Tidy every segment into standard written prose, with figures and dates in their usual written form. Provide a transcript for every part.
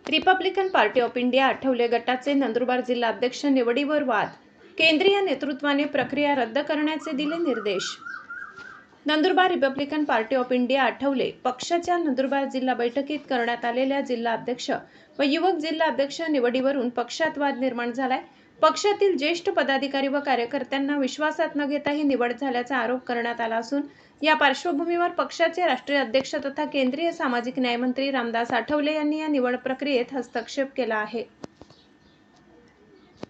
Republican party of India Athawale गटाचे नंदुरबार जिल्हा अध्यक्ष निवडीवर वाद, केंद्रीय नेतृत्वाने प्रक्रिया रद्द करण्याचे दिले निर्देश। Nandurbar Republican party of India Athawale पक्षाच्या नंदुरबार जिल्हा बैठकीत करण्यात आलेल्या जिल्हा अध्यक्ष व युवक जिल्हा अध्यक्ष निवडीवरून पक्षात वाद निर्माण झालाय। पक्षातील ज्येष्ठ पदाधिकारी व कार्यकर्त्यांना विश्वासात न घेता ही निवड झाल्याचा आरोप करण्यात आला असून या पार्श्वभूमीवर पक्षाचे राष्ट्रीय अध्यक्ष तथा केंद्रीय सामाजिक न्याय मंत्री रामदास आठवले यांनी या निवड प्रक्रियेत हस्तक्षेप केला आहे।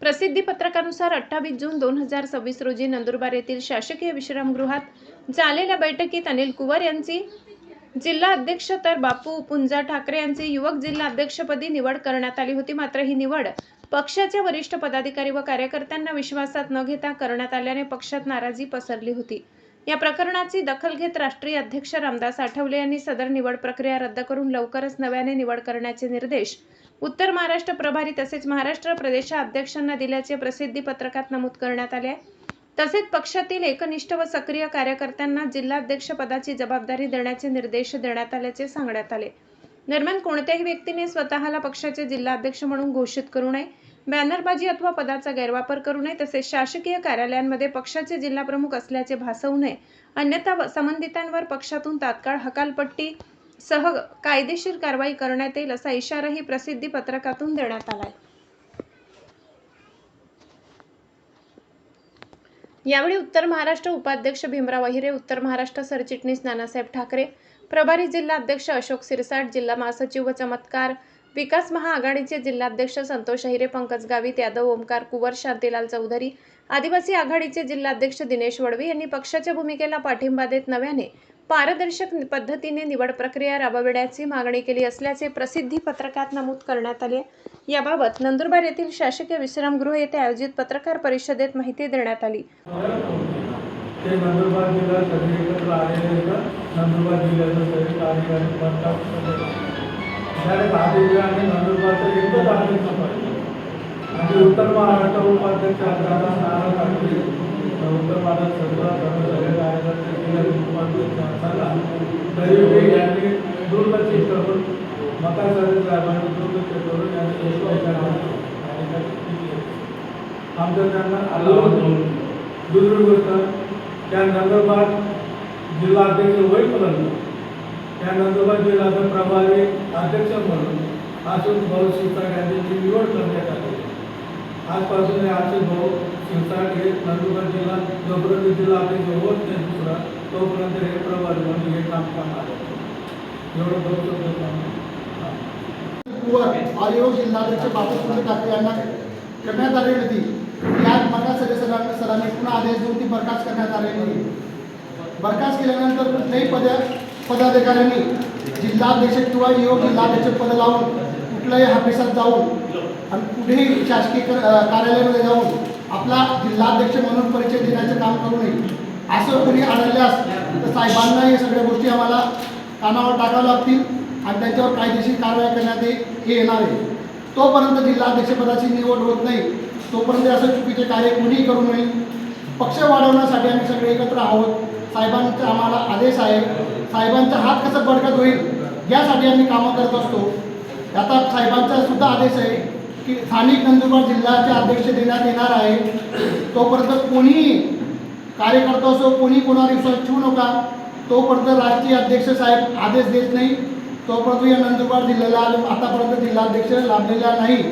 प्रसिद्धी पत्रकानुसार 28 जून 2026 रोजी नंदुरबार येथील शासकीय विश्रामगृहात झालेल्या बैठकीत अनिल कुवर यांची जिल्हा अध्यक्ष तर बापू पुंजा ठाकरे यांची युवक जिल्हा अध्यक्षपदी निवड करण्यात आली होती। मात्र ही निवड पक्षाच्या वरिष्ठ पदाधिकारी व कार्यकर्त्यांना विश्वासात न घेता करण्यात आल्याने पक्षात नाराजी पसरली होती। या प्रकरणाची दखल घेत राष्ट्रीय अध्यक्ष रामदास आठवले यांनी सदर निवड प्रक्रिया रद्द करून लवकरच नव्याने निवड करण्याचे निर्देश उत्तर महाराष्ट्र प्रभारी तसेच महाराष्ट्र प्रदेशाध्यक्षांना दिल्याचे प्रसिद्धी पत्रकात नमूद करण्यात आले आहे। तसेच पक्षातील एकनिष्ठ व सक्रिय कार्यकर्त्यांना जिल्हाध्यक्ष पदाची जबाबदारी देण्याचे निर्देश देण्यात आल्याचे सांगण्यात आले। दरम्यान कोणत्याही व्यक्तीने स्वतःला पक्षाचे जिल्हाध्यक्ष म्हणून घोषित करू नये, बॅनरबाजी अथवा पदाचा गैरवापर करू नये, तसेच शासकीय कार्यालयांमध्ये पक्षाचे जिल्हाप्रमुख असल्याचे भासवू नये, अन्यथा संबंधितांवर पक्षातून तात्काळ हकालपट्टी सह कायदेशीर कारवाई करण्यात येईल असा इशाराही प्रसिद्धी पत्रकातून देण्यात आलाय। यावेळी उत्तर महाराष्ट्र उपाध्यक्ष भीमराव अहिरे, उत्तर महाराष्ट्र सरचिटणीस नानासाहेब ठाकरे, प्रभारी जिल्हा अध्यक्ष अशोक सिरसाट, जिल्हा महासचिव व चमत्कार विकास महाआघाडीचे जिल्हाध्यक्ष संतोष अहिरे, पंकज गावित, यादव ओमकार कुवर, शांतीलाल चौधरी, आदिवासी आघाडीचे जिल्हाध्यक्ष दिनेश वडवी यांनी पक्षाच्या भूमिकेला पाठिंबा देत नव्याने पारदर्शक पद्धतीने निवड प्रक्रिया राबविण्याची मागणी केली असल्याचे प्रसिद्धी पत्रकात नमूद करण्यात आले। याबाबत नंदुरबार येथील शासकीय विश्रामगृह येथे आयोजित पत्रकार परिषदेत माहिती देण्यात आली। नंदुरबार जिल्हा सगळे एकत्र आलेले नंदुरबार जिल्ह्याचं सगळे कार्यकारी आणि नंदुरबारचं एकच अध्यक्ष आणि उत्तर महाराष्ट्र उपाध्यक्ष नाराज ठाकरे, उत्तर महाराष्ट्र सगळे कार्यकर्ते उपाध्यक्ष असताना तरी यांनी दुर्लक्षित करून मतासाहेब साहेबांनी दुर्लक्ष करून यांनी आमचं त्यांना आलं। दुसरी गोष्ट, त्या नंदुरबार जिल्हाध्यक्ष होईपर्यंत त्या नंदुरबार जिल्ह्याचा प्रभारी अध्यक्ष म्हणून आशुष भाऊ शिरसाट यांची निवड करण्यात आली। आजपासून हे आशुष भाऊ शिरसाट हे नंदुरबार जिल्हा जोपर्यंत जिल्हा अध्यक्ष होत नाही दुसरा तोपर्यंत हे प्रभारी म्हणून हे काम करणार एवढं कुवर जिल्हाध्यक्ष बापू पुंजा ठाकरे यांना करण्यात आली होती। यात मका सरांनी पुन्हा आदेश देऊन ती बरखास्त करण्यात आलेली होती। बरखास्त केल्यानंतर कुठल्याही पदाधिकाऱ्यांनी जिल्हाध्यक्ष किंवा युवक जिल्हाध्यक्ष पद लावून कुठल्याही ऑफिसात जाऊन आणि कुठेही शासकीय कार्यालयामध्ये जाऊन आपला जिल्हाध्यक्ष म्हणून परिचय देण्याचं काम करू नये। असं कोणी आढळल्यास तर साहेबांना हे सगळ्या गोष्टी आम्हाला कानावर टाकाव्या लागतील आणि त्यांच्यावर कायदेशीर कारवाई करण्यात येणार आहे। तोपर्यंत जिल्हाध्यक्षपदाची निवड होत नाही तोपर्यंत असं चुकीचे कार्य कोणीही करू नये। पक्ष वाढवण्यासाठी आम्ही सगळे एकत्र आहोत। साहेबांचा आम्हाला आदेश आहे, साहेबांचा हात कसा बळकट होईल यासाठी आम्ही कामं करत असतो। आता साहेबांचा सुद्धा आदेश आहे की स्थानिक नंदुरबार जिल्ह्याचे अध्यक्ष देण्यात येणार आहे। तोपर्यंत कोणीही कार्यकर्ता असो कोणी कोणावर विश्वास ठेवू नका। तोपर्यंत राष्ट्रीय अध्यक्ष साहेब आदेश देत नाही तोपर्यंत या नंदुरबार जिल्ह्याला आतापर्यंत जिल्हाध्यक्ष लाभलेला नाही।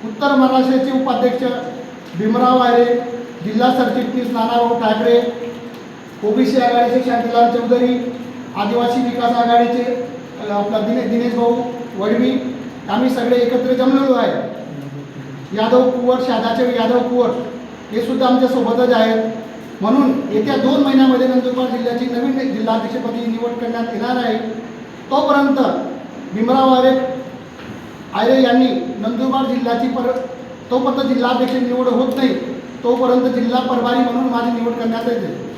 उत्तर महाराष्ट्राचे उपाध्यक्ष भीमराव अहिरे, जिल्हा सरचिटणीस नानाभाऊ ठाकरे, ओबीसी आघाडीचे शांतीलाल चौधरी, आदिवासी विकास आघाडीचे आपला दिनेश भाऊ वडवी आम्ही सगळे एकत्र जमलेलो आहे। यादव कुवर, शादाचे यादव कुवर हे सुद्धा आमच्या सोबतच आहेत। म्हणून येत्या 2 महिन्यामध्ये नंदुरबार जिल्ह्याची नवीन जिल्हाध्यक्षपदी निवड करण्यात येणार आहे। तोपर्यंत भीमराव अहिरे यांनी नंदुरबार जिल्ह्याची तोपर्यंत जिल्हाध्यक्ष निवड होत नाही तोपर्यंत जिल्हा प्रभारी म्हणून माझी निवड करण्यात येते।